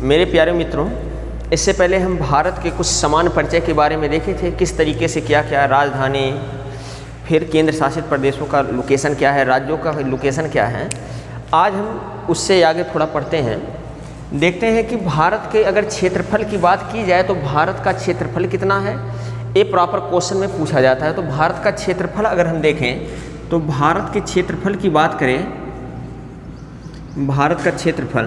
मेरे प्यारे मित्रों, इससे पहले हम भारत के कुछ सामान्य परिचय के बारे में देखे थे, किस तरीके से क्या क्या राजधानी, फिर केंद्र शासित प्रदेशों का लोकेशन क्या है, राज्यों का लोकेशन क्या है। आज हम उससे आगे थोड़ा पढ़ते हैं, देखते हैं कि भारत के अगर क्षेत्रफल की बात की जाए तो भारत का क्षेत्रफल कितना है, ये प्रॉपर क्वेश्चन में पूछा जाता है। तो भारत का क्षेत्रफल अगर हम देखें तो भारत के क्षेत्रफल की बात करें, भारत का क्षेत्रफल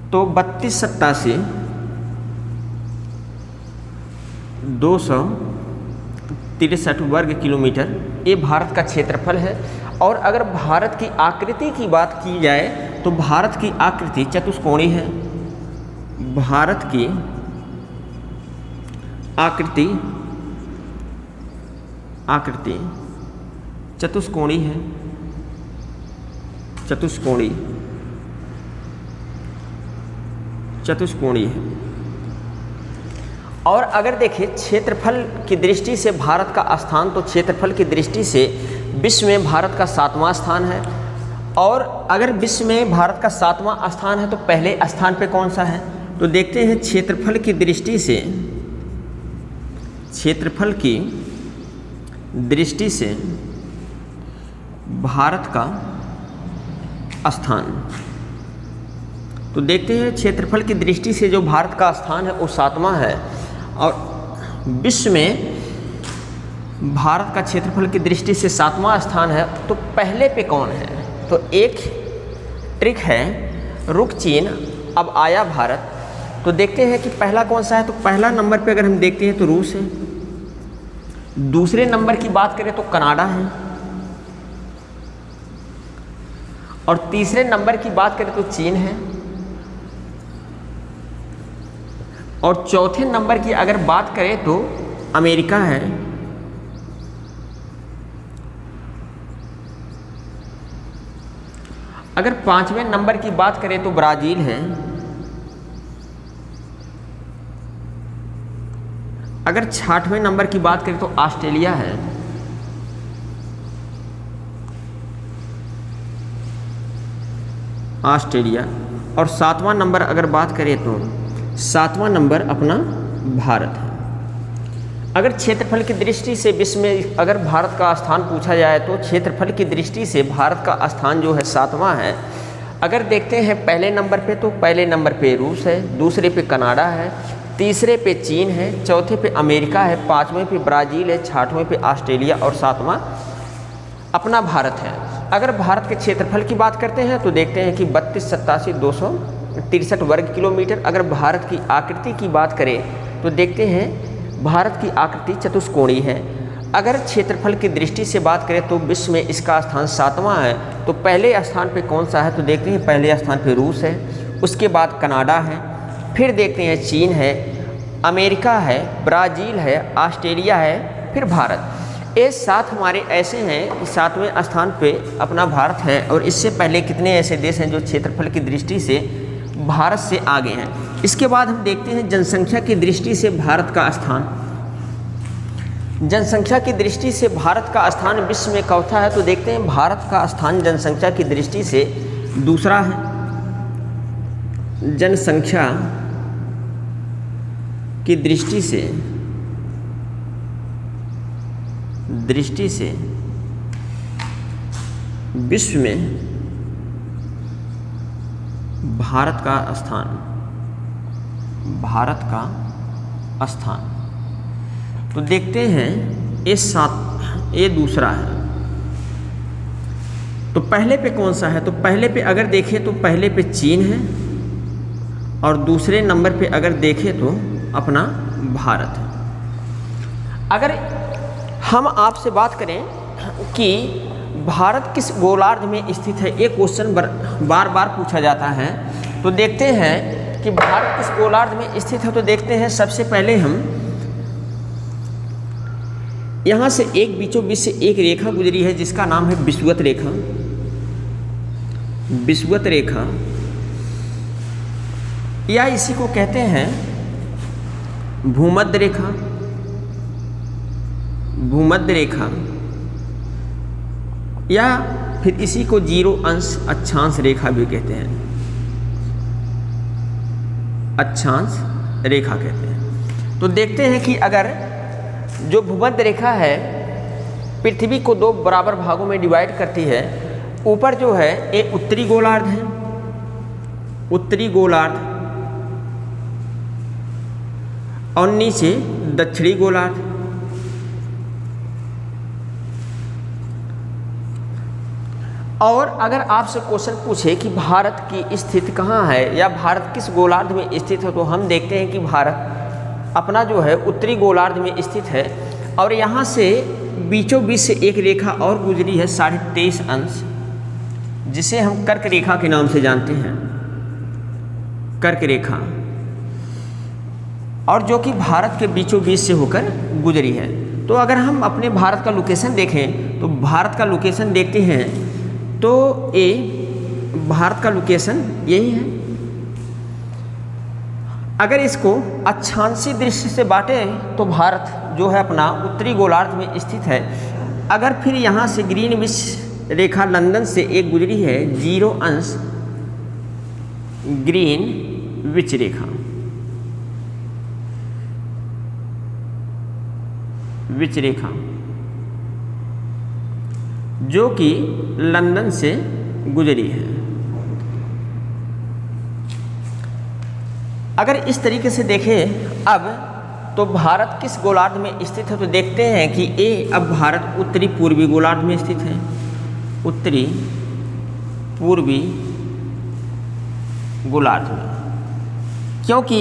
तो 32,87,263 वर्ग किलोमीटर ये भारत का क्षेत्रफल है। और अगर भारत की आकृति की बात की जाए तो भारत की आकृति चतुष्कोणीय है। भारत की आकृति चतुष्कोणीय है, चतुष्कोणीय है। और अगर देखें क्षेत्रफल की दृष्टि से भारत का स्थान, तो क्षेत्रफल की दृष्टि से विश्व में भारत का 7वां स्थान है। और अगर विश्व में भारत का 7वां स्थान है तो पहले स्थान पे कौन सा है, तो देखते हैं क्षेत्रफल की दृष्टि से, क्षेत्रफल की दृष्टि से भारत का स्थान, तो देखते हैं क्षेत्रफल की दृष्टि से जो भारत का स्थान है वो 7वां है। और विश्व में भारत का क्षेत्रफल की दृष्टि से 7वां स्थान है, तो पहले पे कौन है। तो एक ट्रिक है, रुक चीन अब आया भारत। तो देखते हैं कि पहला कौन सा है, तो पहला नंबर पे अगर हम देखते हैं तो रूस है। दूसरे नंबर की बात करें तो कनाडा है। और तीसरे नंबर की बात करें तो चीन है। और चौथे नंबर की अगर बात करें तो अमेरिका है। अगर 5वें नंबर की बात करें तो ब्राज़ील है। अगर 6वें नंबर की बात करें तो ऑस्ट्रेलिया है। और 7वां नंबर अगर बात करें तो 7वां नंबर अपना भारत है। अगर क्षेत्रफल की दृष्टि से विश्व में अगर भारत का स्थान पूछा जाए तो क्षेत्रफल की दृष्टि से भारत का स्थान जो है 7वां है। अगर देखते हैं पहले नंबर पे तो पहले नंबर पे रूस है, दूसरे पे कनाडा है, तीसरे पे चीन है, चौथे पे अमेरिका है, 5वें पे ब्राज़ील है, 6वें पे ऑस्ट्रेलिया और 7वां अपना भारत है। अगर भारत के क्षेत्रफल की बात करते हैं तो देखते हैं कि 32,87,263 वर्ग किलोमीटर। अगर भारत की आकृति की बात करें तो देखते हैं भारत की आकृति चतुष्कोणीय है। अगर क्षेत्रफल की दृष्टि से बात करें तो विश्व में इसका स्थान 7वां है। तो पहले स्थान पे कौन सा है, तो देखते हैं पहले स्थान पे रूस है, उसके बाद कनाडा है, फिर देखते हैं चीन है, अमेरिका है, ब्राज़ील है, ऑस्ट्रेलिया है, फिर भारत। ये 7 हमारे ऐसे हैं कि 7वें स्थान पे अपना भारत है। और इससे पहले कितने ऐसे देश हैं जो क्षेत्रफल की दृष्टि से भारत से आगे हैं। इसके बाद हम देखते हैं जनसंख्या की दृष्टि से भारत का स्थान। जनसंख्या की दृष्टि से भारत का स्थान विश्व में चौथा है। तो देखते हैं भारत का स्थान जनसंख्या की दृष्टि से दूसरा है। जनसंख्या की दृष्टि से विश्व में भारत का स्थान, तो देखते हैं ये दूसरा है। तो पहले पे कौन सा है, तो पहले पे अगर देखें तो पहले पे चीन है। और दूसरे नंबर पे अगर देखें तो अपना भारत है। अगर हम आपसे बात करें कि भारत किस गोलार्ध में स्थित है, ये क्वेश्चन बार बार पूछा जाता है। तो देखते हैं कि भारत किस गोलार्ध में स्थित है। तो देखते हैं सबसे पहले हम यहाँ से एक बीचों बीच से एक रेखा गुजरी है जिसका नाम है विषुवत रेखा। विषुवत रेखा या इसी को कहते हैं भूमध्य रेखा। भूमध्य रेखा या फिर इसी को जीरो अंश अक्षांश रेखा भी कहते हैं। अक्षांश रेखा कहते हैं। तो देखते हैं कि अगर जो भूमध्य रेखा है पृथ्वी को दो बराबर भागों में डिवाइड करती है। ऊपर जो है ये उत्तरी गोलार्ध है, उत्तरी गोलार्ध, और नीचे दक्षिणी गोलार्ध। और अगर आपसे क्वेश्चन पूछे कि भारत की स्थिति कहाँ है या भारत किस गोलार्ध में स्थित है, तो हम देखते हैं कि भारत अपना जो है उत्तरी गोलार्ध में स्थित है। और यहाँ से बीचों बीच से एक रेखा और गुजरी है 23.5 अंश, जिसे हम कर्क रेखा के नाम से जानते हैं, कर्क रेखा, और जो कि भारत के बीचों बीच से होकर गुजरी है। तो अगर हम अपने भारत का लोकेशन देखें तो भारत का लोकेशन देखते हैं तो ये भारत का लोकेशन यही है। अगर इसको अक्षांशीय दृष्टि से बांटें तो भारत जो है अपना उत्तरी गोलार्ध में स्थित है। अगर फिर यहाँ से ग्रीनविच रेखा लंदन से एक गुजरी है 0 अंश ग्रीनविच रेखा, विच रेखा जो कि लंदन से गुजरी है। अगर इस तरीके से देखें अब तो भारत किस गोलार्ध में स्थित है, तो देखते हैं कि अब भारत उत्तरी पूर्वी गोलार्ध में स्थित है, उत्तरी पूर्वी गोलार्ध में। क्योंकि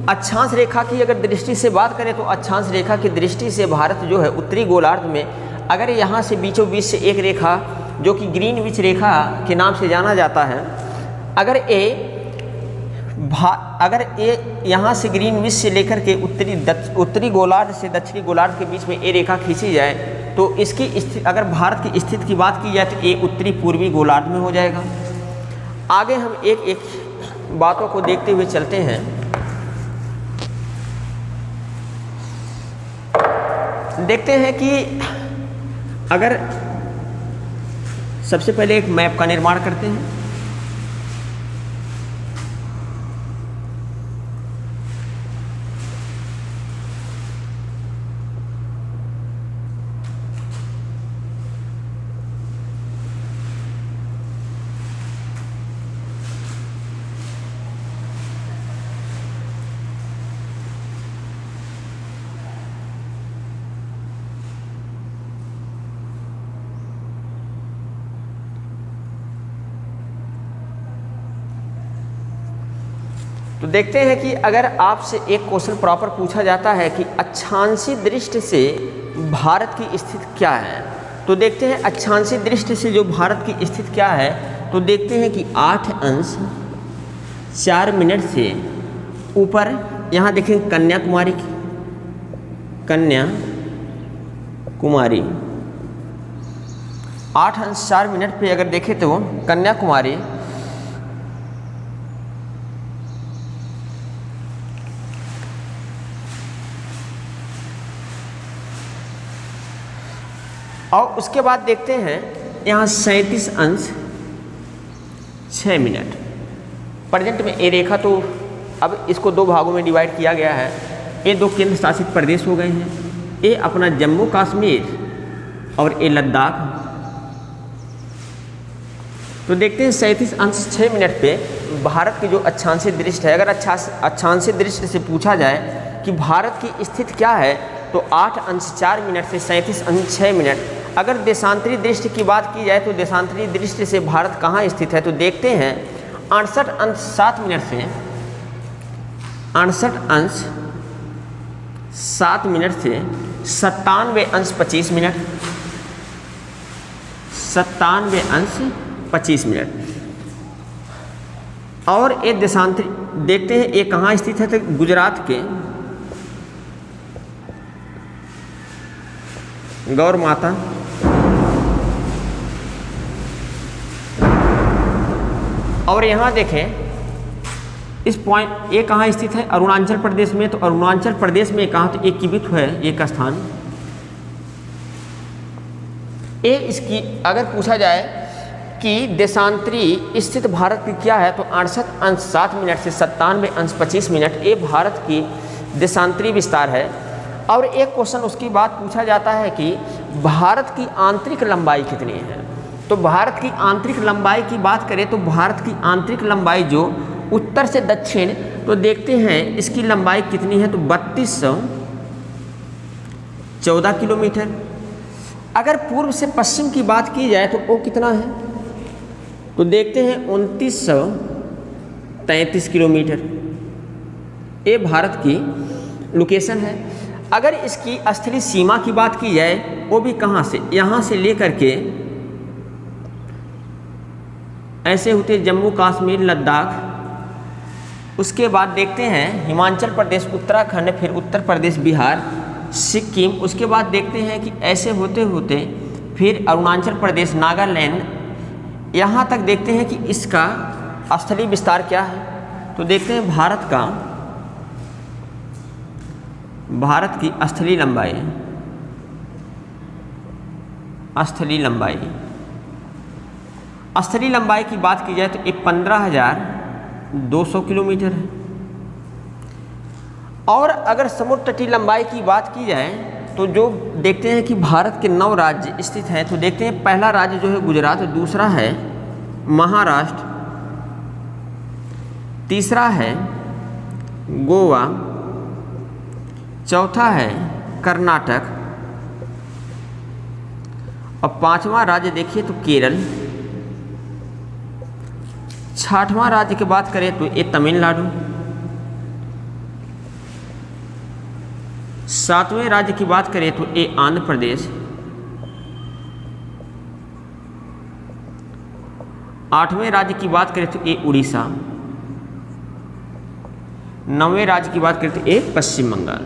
अक्षांश रेखा की अगर दृष्टि से बात करें तो अक्षांश रेखा की दृष्टि से भारत जो है उत्तरी गोलार्ध में, अगर यहाँ से बीचों बीच से एक रेखा जो कि ग्रीनविच रेखा के नाम से जाना जाता है, अगर ये यहाँ से ग्रीनविच से लेकर के उत्तरी गोलार्ध से दक्षिणी गोलार्ध के बीच में ये रेखा खींची जाए तो इसकी स्थिति, अगर भारत की स्थिति की बात की जाए तो ये उत्तरी पूर्वी गोलार्ध में हो जाएगा। आगे हम एक एक बातों को देखते हुए चलते हैं। देखते हैं कि अगर सबसे पहले एक मैप का निर्माण करते हैं। तो देखते हैं कि अगर आपसे एक क्वेश्चन प्रॉपर पूछा जाता है कि अक्षांशीय दृष्टि से भारत की स्थिति क्या है, तो देखते हैं अक्षांशीय दृष्टि से जो भारत की स्थिति क्या है, तो देखते हैं कि 8 अंश 4 मिनट से ऊपर, यहाँ देखें कन्याकुमारी की, कन्याकुमारी 8 अंश 4 मिनट पे अगर देखें तो कन्याकुमारी और उसके बाद देखते हैं यहाँ 37 अंश 6 मिनट। प्रेजेंट में ये रेखा, तो अब इसको 2 भागों में डिवाइड किया गया है। ये 2 केंद्र शासित प्रदेश हो गए हैं, ये अपना जम्मू कश्मीर और ये लद्दाख। तो देखते हैं 37 अंश 6 मिनट पे भारत की जो अक्षांशीय दृष्टि है, अगर अक्षांशीय दृष्टि से पूछा जाए कि भारत की स्थिति क्या है, तो 8 अंश 4 मिनट से 37 अंश 6 मिनट। अगर देशांतरी दृष्टि की बात की जाए तो देशांतरी दृष्टि से भारत कहाँ स्थित है, तो देखते हैं 68 अंश 7 मिनट से 68 अंश 7 मिनट से 97 अंश 25 मिनट, 97 अंश 25 मिनट। और ये देशांतरी देखते हैं ये कहाँ स्थित है, तो गुजरात के गौर माता और यहाँ देखें इस पॉइंट ये कहाँ स्थित है, अरुणाचल प्रदेश में। तो अरुणाचल प्रदेश में कहाँ, तो एक कीबित है एक स्थान। ये इसकी अगर पूछा जाए कि देशांतरी स्थित भारत की क्या है, तो 68 अंश 7 मिनट से 97 अंश 25 मिनट, ये भारत की देशांतरी विस्तार है। और एक क्वेश्चन उसकी बात पूछा जाता है कि भारत की आंतरिक लंबाई कितनी है। तो भारत की आंतरिक लंबाई की बात करें तो भारत की आंतरिक लंबाई जो उत्तर से दक्षिण, तो देखते हैं इसकी लंबाई कितनी है, तो 3214 किलोमीटर। अगर पूर्व से पश्चिम की बात की जाए तो वो कितना है, तो देखते हैं 2933 किलोमीटर। ये भारत की लोकेशन है। अगर इसकी स्थलीय सीमा की बात की जाए, वो भी कहाँ से, यहाँ से लेकर के ऐसे होते जम्मू कश्मीर लद्दाख, उसके बाद देखते हैं हिमाचल प्रदेश, उत्तराखंड, फिर उत्तर प्रदेश, बिहार, सिक्किम, उसके बाद देखते हैं कि ऐसे होते होते फिर अरुणाचल प्रदेश, नागालैंड, यहाँ तक देखते हैं कि इसका स्थलीय विस्तार क्या है। तो देखते हैं भारत की स्थलीय लंबाई की बात की जाए तो ये 15,200 किलोमीटर है। और अगर समुद्र तटीय लंबाई की बात की जाए तो जो देखते हैं कि भारत के 9 राज्य स्थित हैं, तो देखते हैं पहला राज्य जो है गुजरात, दूसरा है महाराष्ट्र, तीसरा है गोवा, चौथा है कर्नाटक, और 5वां राज्य देखिए तो केरल, 6वां राज्य की बात करें तो ये तमिलनाडु, 7वें राज्य की बात करें तो ये आंध्र प्रदेश, 8वें राज्य की बात करें तो ये उड़ीसा, 9वें राज्य की बात करें तो ये पश्चिम बंगाल।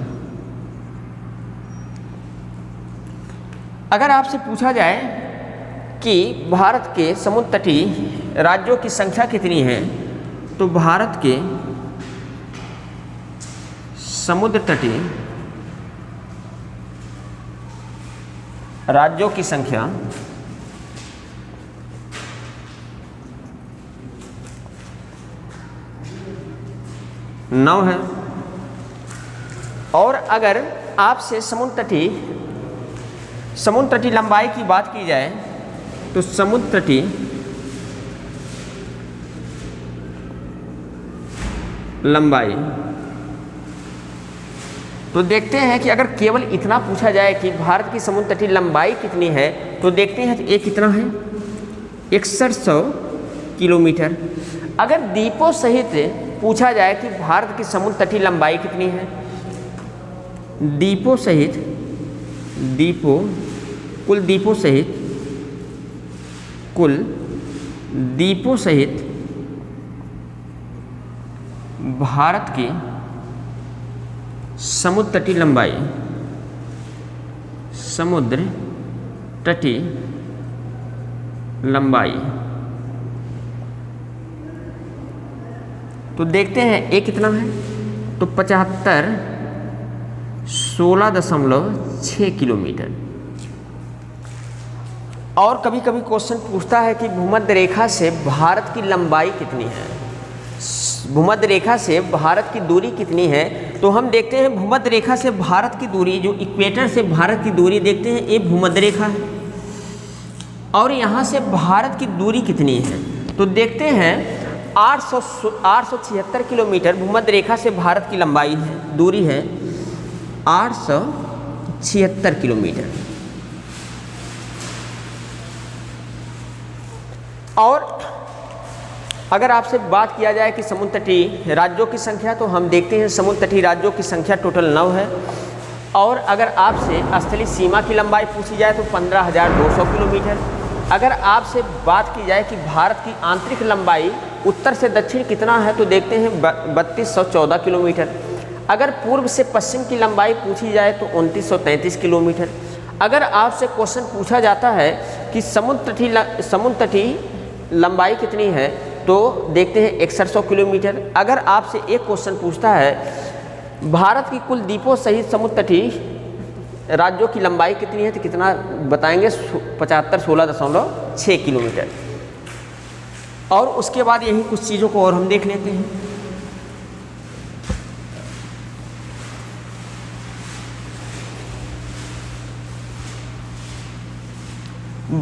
अगर आपसे पूछा जाए कि भारत के समुद्र तटीय राज्यों की संख्या कितनी है, तो भारत के समुद्र तटीय राज्यों की संख्या 9 है। और अगर आपसे समुद्र तटीय लंबाई की बात की जाए तो समुद्र तटीय लंबाई, तो देखते हैं कि अगर केवल इतना पूछा जाए कि भारत की समुद्र तटीय लंबाई कितनी है, तो देखते हैं ये कितना है, 6100 किलोमीटर। अगर द्वीपों सहित पूछा जाए कि भारत की समुद्र तटीय लंबाई कितनी है, कुल द्वीपों सहित भारत की समुद्र तटीय लंबाई, तो देखते हैं ये कितना है, तो 7516.6 किलोमीटर। और कभी कभी क्वेश्चन पूछता है कि भूमध्य रेखा से भारत की लंबाई कितनी है, भूमध्य रेखा से भारत की दूरी कितनी है। तो हम देखते हैं भूमध्य रेखा से भारत की दूरी, जो इक्वेटर से भारत की दूरी देखते हैं, ये भूमध्य रेखा है। और यहाँ से भारत की दूरी कितनी है, तो देखते हैं 876 किलोमीटर भूमध्य रेखा से भारत की लंबाई है, दूरी है 876 किलोमीटर। और अगर आपसे बात किया जाए कि समुद्र तटीय राज्यों की संख्या, तो हम देखते हैं समुद्र तटीय राज्यों की संख्या टोटल 9 है। और अगर आपसे स्थलीय सीमा की लंबाई पूछी जाए तो 15,200 किलोमीटर। अगर आपसे बात की जाए कि भारत की आंतरिक लंबाई उत्तर से दक्षिण कितना है, तो देखते हैं 3214 किलोमीटर। अगर पूर्व से पश्चिम की लंबाई पूछी जाए तो 2933 किलोमीटर। अगर आपसे क्वेश्चन पूछा जाता है कि समुद्र तटीय लंबाई कितनी है, तो देखते हैं 6100 किलोमीटर। अगर आपसे एक क्वेश्चन पूछता है भारत की कुल द्वीपों सहित समुद्र तटीय राज्यों की लंबाई कितनी है, तो कितना बताएंगे, 7516.6 किलोमीटर। और उसके बाद यही कुछ चीज़ों को और हम देख लेते हैं।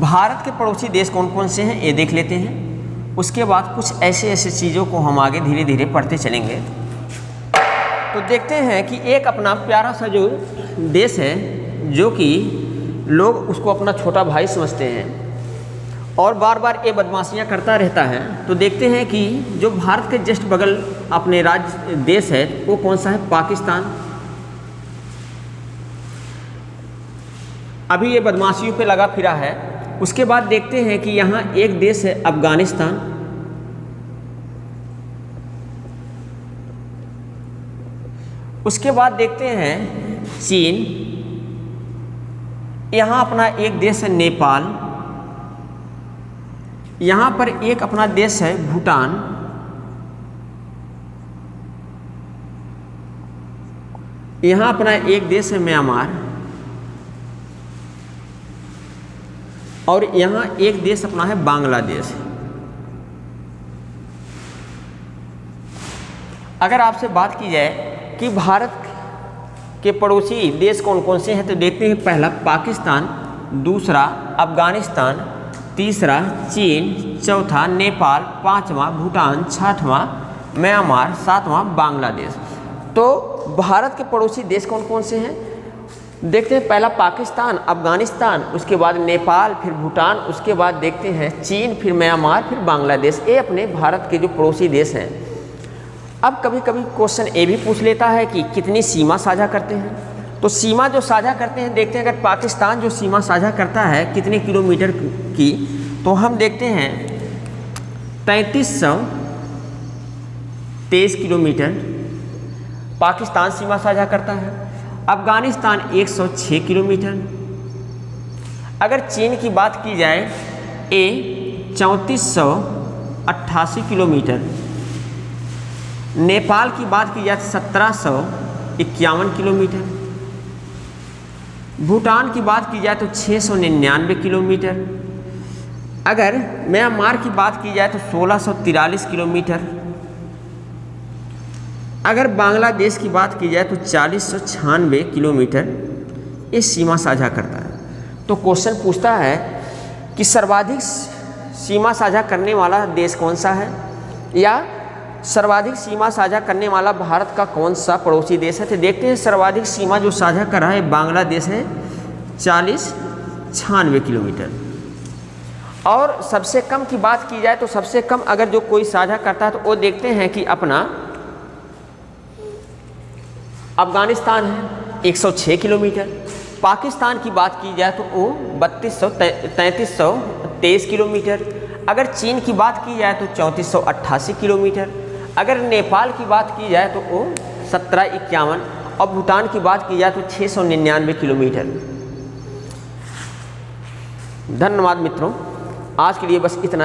भारत के पड़ोसी देश कौन कौन से हैं ये देख लेते हैं। उसके बाद कुछ ऐसे ऐसे चीज़ों को हम आगे धीरे धीरे पढ़ते चलेंगे। तो देखते हैं कि एक अपना प्यारा सा जो देश है, जो कि लोग उसको अपना छोटा भाई समझते हैं और बार बार ये बदमाशियाँ करता रहता है। तो देखते हैं कि जो भारत के जस्ट बगल अपने राज्य देश है वो कौन सा है, पाकिस्तान। अभी ये बदमाशियों पे लगा फिरा है। उसके बाद देखते हैं कि यहाँ एक देश है अफगानिस्तान। उसके बाद देखते हैं चीन। यहाँ अपना एक देश है नेपाल। यहाँ पर एक अपना देश है भूटान। यहाँ अपना एक देश है म्यांमार। और यहाँ एक देश अपना है बांग्लादेश। अगर आपसे बात की जाए कि भारत के पड़ोसी देश कौन कौन से हैं, तो देखते हैं पहला पाकिस्तान, दूसरा अफगानिस्तान, तीसरा चीन, चौथा नेपाल, पांचवा भूटान, छठवां म्यांमार, सातवां बांग्लादेश। तो भारत के पड़ोसी देश कौन कौन से हैं देखते हैं। पहला पाकिस्तान, अफगानिस्तान, उसके बाद नेपाल, फिर भूटान, उसके बाद देखते हैं चीन, फिर म्यांमार, फिर बांग्लादेश। ये अपने भारत के जो पड़ोसी देश हैं। अब कभी कभी क्वेश्चन ये भी पूछ लेता है कि कितनी सीमा साझा करते हैं। तो सीमा जो साझा करते हैं देखते हैं, अगर पाकिस्तान जो सीमा साझा करता है कितने किलोमीटर की, तो हम देखते हैं 3323 किलोमीटर पाकिस्तान सीमा साझा करता है। अफगानिस्तान 106 किलोमीटर। अगर चीन की बात की जाए ये 3488 किलोमीटर। नेपाल की बात की जाए 1751 किलोमीटर। भूटान की बात की जाए तो 699 किलोमीटर। अगर म्यांमार की बात की जाए तो 1643 किलोमीटर। अगर बांग्लादेश की बात की जाए तो 4096 किलोमीटर ये सीमा साझा करता है। तो क्वेश्चन पूछता है कि सर्वाधिक सीमा साझा करने वाला देश कौन सा है, या सर्वाधिक सीमा साझा करने वाला भारत का कौन सा पड़ोसी देश है। तो देखते हैं सर्वाधिक सीमा जो साझा कर रहा है बांग्लादेश है 4096 किलोमीटर। और सबसे कम की बात की जाए तो सबसे कम अगर जो कोई साझा करता है तो वो देखते हैं कि अपना अफगानिस्तान है 106 किलोमीटर। पाकिस्तान की बात की जाए तो वो 3323 किलोमीटर। अगर चीन की बात की जाए तो 3488 किलोमीटर। अगर नेपाल की बात की जाए तो वो 1751 और भूटान की बात की जाए तो 699 किलोमीटर। धन्यवाद मित्रों, आज के लिए बस इतना है।